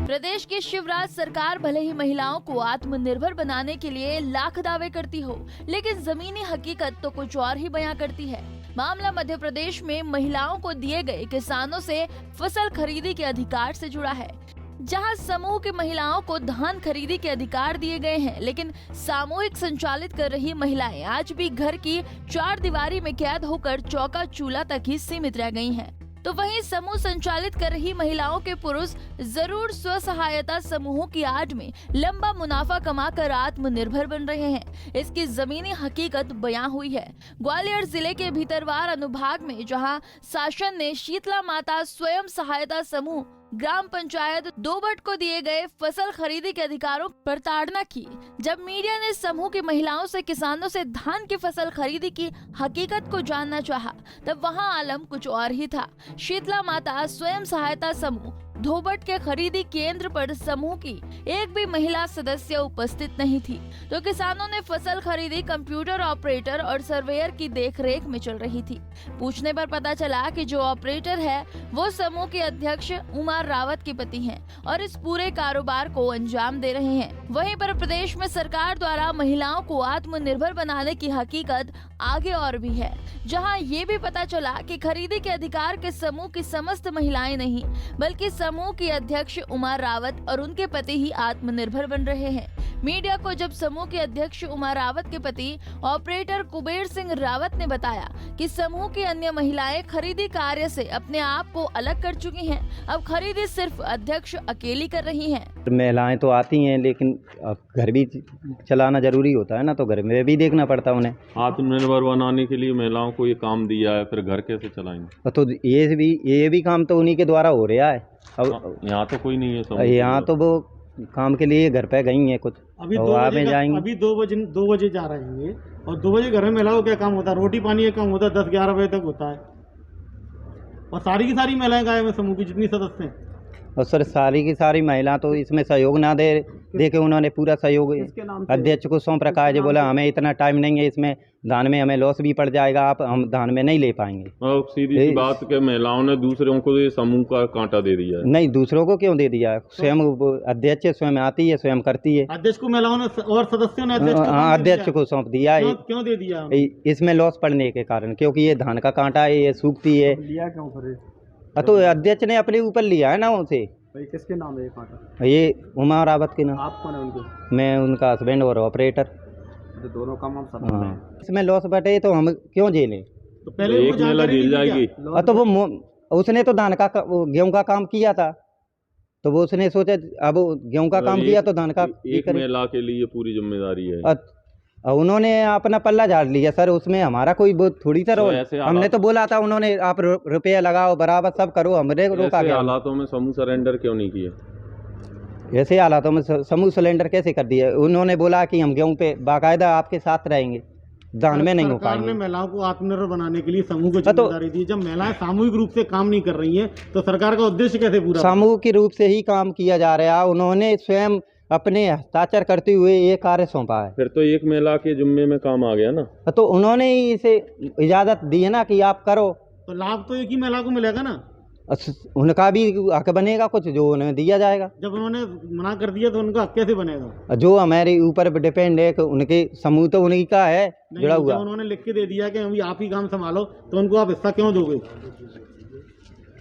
प्रदेश की शिवराज सरकार भले ही महिलाओं को आत्मनिर्भर बनाने के लिए लाख दावे करती हो, लेकिन जमीनी हकीकत तो कुछ और ही बयां करती है। मामला मध्य प्रदेश में महिलाओं को दिए गए किसानों से फसल खरीदी के अधिकार से जुड़ा है, जहां समूह की महिलाओं को धान खरीदी के अधिकार दिए गए हैं, लेकिन सामूहिक संचालित कर रही महिलाएं आज भी घर की चार दीवारी में कैद होकर चौका चूल्हा तक ही सीमित रह गई हैं। तो वहीं समूह संचालित कर रही महिलाओं के पुरुष जरूर स्व सहायता समूहों की आड़ में लंबा मुनाफा कमाकर आत्मनिर्भर बन रहे हैं। इसकी जमीनी हकीकत बयां हुई है ग्वालियर जिले के भीतरवार अनुभाग में, जहां शासन ने शीतला माता स्वयं सहायता समूह ग्राम पंचायत दोबट को दिए गए फसल खरीदी के अधिकारों पर ताड़ना की। जब मीडिया ने समूह की महिलाओं से किसानों से धान की फसल खरीदी की हकीकत को जानना चाहा, तब वहां आलम कुछ और ही था। शीतला माता स्वयं सहायता समूह धोबट के खरीदी केंद्र पर समूह की एक भी महिला सदस्य उपस्थित नहीं थी, तो किसानों ने फसल खरीदी कंप्यूटर ऑपरेटर और सर्वेयर की देखरेख में चल रही थी। पूछने पर पता चला कि जो ऑपरेटर है वो समूह के अध्यक्ष उमर रावत के पति हैं और इस पूरे कारोबार को अंजाम दे रहे हैं। वहीं पर प्रदेश में सरकार द्वारा महिलाओं को आत्मनिर्भर बनाने की हकीकत आगे और भी है, जहां ये भी पता चला कि खरीदी के अधिकार के समूह की समस्त महिलाएं नहीं, बल्कि समूह की अध्यक्ष उमा रावत और उनके पति ही आत्मनिर्भर बन रहे हैं। मीडिया को जब समूह के अध्यक्ष उमा रावत के पति ऑपरेटर कुबेर सिंह रावत ने बताया कि समूह की अन्य महिलाएं खरीदी कार्य से अपने आप को अलग कर चुकी हैं, अब खरीदी सिर्फ अध्यक्ष अकेली कर रही हैं। महिलाएं तो आती हैं, लेकिन घर भी चलाना जरूरी होता है ना, तो घर में भी देखना पड़ता है उन्हें। आत्मनिर्भर बनाने के लिए महिलाओं को ये काम दिया है, फिर घर कैसे चलाएंगे? तो ये भी काम तो उन्हीं के द्वारा हो रहा है। अब यहाँ तो कोई नहीं है, यहाँ तो वो काम के लिए घर पे गई हैं कुछ, अभी तो 2 बजे जाएंगे। अभी 2 बजे जा रहे हैं और 2 बजे घर में महिलाओं का क्या काम होता है? रोटी पानी का काम होता है, 10-11 बजे तक होता है। और सारी की सारी महिलाएं गायब हैं समूह की जितनी सदस्य हैं। और सर सारी की सारी महिला तो इसमें सहयोग ना दे के उन्होंने पूरा सहयोग अध्यक्ष को सौंप रखा है। जो बोला हमें इतना टाइम नहीं है, इसमें धान में हमें लॉस भी पड़ जाएगा, आप हम धान में नहीं ले पाएंगे। और सीधी सी बात के महिलाओं ने दूसरों को ये समूह का कांटा दे दिया है। नहीं, दूसरों को क्यों दे दिया? स्वयं अध्यक्ष स्वयं आती है, स्वयं करती है। अध्यक्ष को महिलाओं ने और सदस्यों ने अध्यक्ष को सौंप दिया है। क्यों दे दिया? इसमें लॉस पड़ने के कारण, क्योंकि ये धान का कांटा है, ये सूखती है। लिया क्यों फिर? तो अध्यक्ष ने अपने ऊपर लिया है ना उनसे। किसके नाम है ये कांटा? ये उमा रावत के नाम। आप कौन है उनके? मैं उनका हस्बैंड और ऑपरेटर। तो दोनों काम हम सब। हाँ, इसमें लॉस बटे तो हम क्यों झेलें? तो पहले एक महिला झेल जाएगी। तो वो उसने तो धान का गेहूं का काम किया था, तो वो उसने सोचा अब गेहूं का काम किया तो धान का एक महिला के लिए पूरी जिम्मेदारी है। उन्होंने अपना पल्ला झाड़ लिया सर, उसमें हमारा कोई वो थोड़ी सा रोल। हमने तो बोला था, उन्होंने आप रुपया लगाओ बराबर सब करो, हमने रोका गया। हालातों में समूह सरेंडर क्यों नहीं किया? ऐसे हालातों में समूह सिलेंडर कैसे कर दिया? उन्होंने बोला कि हम गेहूं पे बाकायदा आपके साथ रहेंगे, धान में नहीं हो पाएंगे। महिलाओं को आत्मनिर्भर बनाने के लिए समूह को जिम्मेदारी दी। जब महिलाएं सामूहिक रूप से काम नहीं कर रही हैं, तो सरकार का उद्देश्य कैसे पूरा? सामूहिक के रूप से ही काम किया जा रहा है। उन्होंने स्वयं अपने हस्ताक्षर करते हुए ये कार्य सौंपा है। फिर तो एक महिला के जिम्मे में काम आ गया ना। तो उन्होंने ही इसे इजाजत दी है ना कि आप करो, तो लाभ तो एक ही महिला को मिलेगा ना। उनका भी हक बनेगा कुछ, जो उन्हें दिया जाएगा। जब उन्होंने मना कर दिया तो उनका हक कैसे बनेगा? जो हमारे ऊपर डिपेंड है, उनके समूह तो उन्हीं का है जुड़ा हुआ। उन्होंने लिख के दे दिया कि हम आप ही काम संभालो, तो उनको आप हिस्सा क्यों दोगे?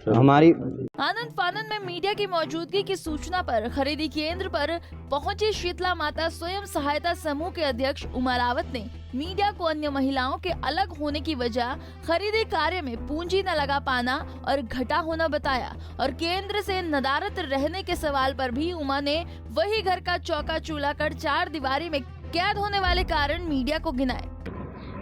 हमारी आनंद फानन में मीडिया की मौजूदगी की सूचना पर खरीदी केंद्र पर पहुंची शीतला माता स्वयं सहायता समूह के अध्यक्ष उमा रावत ने मीडिया को अन्य महिलाओं के अलग होने की वजह खरीदी कार्य में पूंजी न लगा पाना और घटा होना बताया, और केंद्र से नदारत रहने के सवाल पर भी उमा ने वही घर का चौका चूल्हा कर चार दीवारी में कैद होने वाले कारण मीडिया को गिनाए।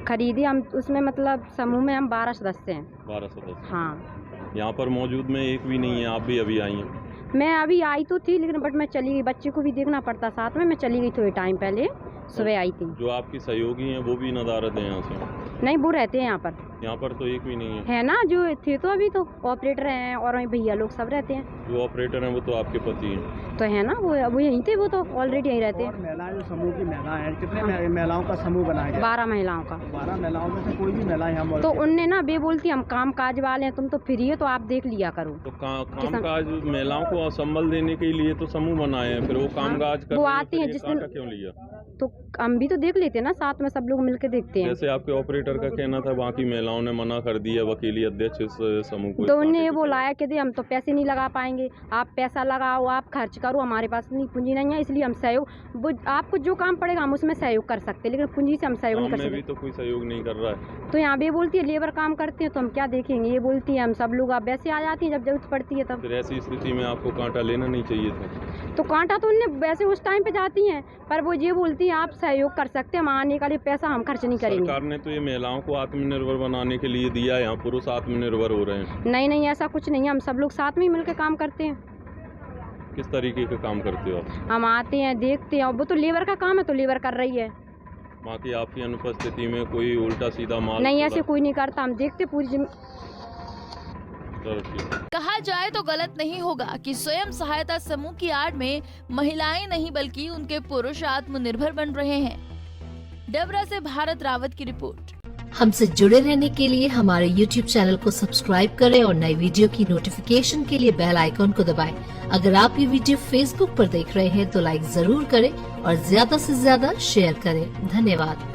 खरीदी हम उसमें मतलब समूह में हम 12 सदस्य हैं। 12 सदस्य। हाँ, यहाँ पर मौजूद में एक भी नहीं है। आप भी अभी आई हैं? मैं अभी आई तो थी, लेकिन बट मैं चली गई, बच्चे को भी देखना पड़ता साथ में। मैं चली गई थोड़े टाइम पहले, सुबह आई थी। जो आपकी सहयोगी हैं वो भी नदारत हैं यहाँ से? नहीं, वो रहते हैं यहाँ पर। यहाँ पर तो एक भी नहीं है। है ना, जो थे तो अभी तो ऑपरेटर हैं और वहीं भैया लोग सब रहते हैं। जो ऑपरेटर हैं वो तो आपके पति हैं। तो है ना, वो यहीं थे, वो तो ऑलरेडी यहीं रहते हैं। महिलाएं जो समूह की महिला है, कितने महिलाओं का समूह बनाया गया? 12 महिलाओं का। 12 महिलाओं में से कोई भी महिला यहाँ तो उनने ना वे बोलती हम काम काज वाले हैं, तुम तो फ्री है तो आप देख लिया करो। तो काम काज महिलाओं को संबल देने के लिए तो समूह बनाए हैं, फिर वो काम काज वो आती हैं जिस दिन, क्यों लिया? तो हम भी तो देख लेते हैं ना, साथ में सब लोग मिलकर देखते हैं। जैसे आपके ऑपरेटर का कहना था बाकी महिलाओं ने मना कर दिया, वकीली अध्यक्ष इस समूह को। तो उन्हें ये बोला कि हम तो पैसे नहीं लगा पाएंगे, आप पैसा लगाओ, आप खर्च करो, हमारे पास इतनी पूंजी नहीं है, इसलिए हम सहयोग, आपको जो काम पड़ेगा हम उसमें सहयोग कर सकते हैं, लेकिन पूंजी से हम सहयोग नहीं कर सकते। भी तो कोई सहयोग नहीं कर रहा है। तो यहाँ भी बोलती है लेबर काम करते हैं तो हम क्या देखेंगे, ये बोलती है हम सब लोग अब वैसे आ जाती हैं जब जरूरत पड़ती है तब। फिर ऐसी स्थिति में आपको कांटा लेना नहीं चाहिए था। तो कांटा तो उन्हें वैसे उस टाइम पे जाती हैं, पर वो ये बोलती हैं आप सहयोग कर सकते हैं, हम आने का लिए पैसा हम खर्च नहीं करेंगे। सरकार ने तो ये महिलाओं को आत्मनिर्भर बनाने के लिए दिया है, यहाँ पुरुष आत्मनिर्भर हो रहे हैं। नहीं, ऐसा कुछ नहीं है, हम सब लोग साथ में ही मिलकर काम करते हैं। किस तरीके का काम करते हो आप? हम आते हैं, देखते हैं, वो तो लेबर का काम है तो लेबर कर रही है। बाकी आपकी अनुपस्थिति में कोई उल्टा सीधा माल नहीं, ऐसे कोई नहीं करता, हम देखते पूरी कहा जाए तो गलत नहीं होगा कि स्वयं सहायता समूह की आड़ में महिलाएं नहीं बल्कि उनके पुरुष आत्मनिर्भर बन रहे हैं। डबरा से भारत रावत की रिपोर्ट। हमसे जुड़े रहने के लिए हमारे YouTube चैनल को सब्सक्राइब करें और नई वीडियो की नोटिफिकेशन के लिए बेल आइकॉन को दबाएं। अगर आप ये वीडियो Facebook पर देख रहे हैं तो लाइक जरूर करें और ज्यादा से ज्यादा शेयर करें। धन्यवाद।